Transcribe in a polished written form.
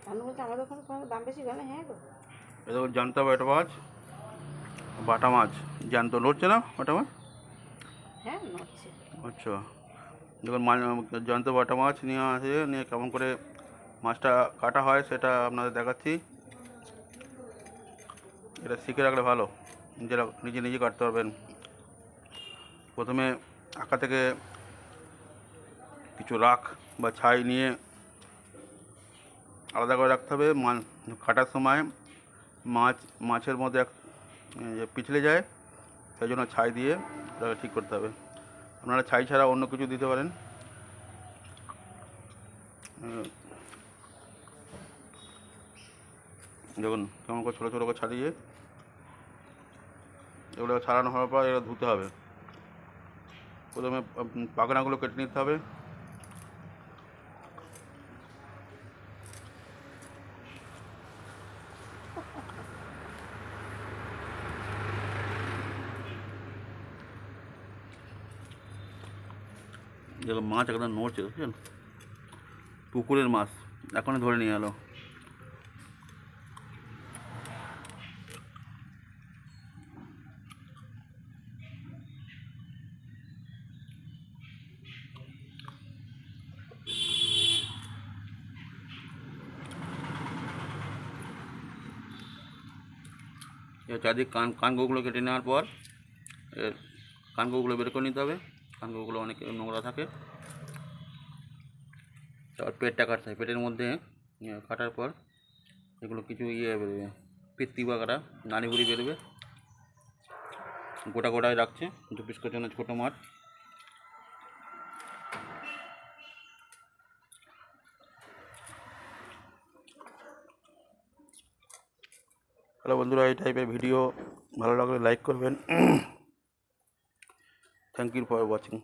আমি বলছি আমাদের ওখানে তোমার দাম বেশি কেন? হ্যাঁ গো। এটা জানতে হবে এটা মাছ, বাটা মাছ জ্যান্ত নড়ছে না বাটা মাছ। হ্যাঁ নড়ছে। আচ্ছা, যখন মাছ জ্যান্ত বাটা মাছ নিয়ে আসে, নিয়ে কেমন করে মাছটা কাটা হয় সেটা আপনাদের দেখাচ্ছি। এটা শিখে রাখলে ভালো, নিজেরা নিজে নিজে কাটতে পারবেন। প্রথমে আঁকা থেকে কিছু রাখ বা ছাই নিয়ে আলাদা করে রাখতে হবে। কাটার সময় মাছের মধ্যে পিছলে যায়, সেই জন্য ছাই দিয়ে ওটাকে ঠিক করতে হবে। আপনারা ছাই ছাড়া অন্য কিছু দিতে পারেন। দেখুন কেমন করে ছোটো ছোটো করে ছাড়িয়ে, এগুলো ছাড়ানো হওয়ার পর এগুলো ধুতে হবে। প্রথমে পাখনাগুলো কেটে নিতে হবে। দেখুন মাছ একদম নড়ছে, বুঝছেন? পুকুরের মাছ এখনই ধরে নিয়ে এলো। এর চারদিক কানগুলো কেটে নেওয়ার পর এর কানগুলো বের করে নিতে হবে। কানগুলো অনেক নোংরা থাকে। তারপর পেটটা কাটতে হবে। পেটের মধ্যে কাটার পর এগুলো কিছু বেরোবে, পিত্তি বা কাটা নাড়িভুড়ি বেরোবে। গোটা গোটায় রাখছে 2 পিস করে জন্য ছোটো মাছ। হ্যালো বন্ধুরা, এই টাইপের ভিডিও ভালো লাগলে লাইক করবেন। Thank you for watching.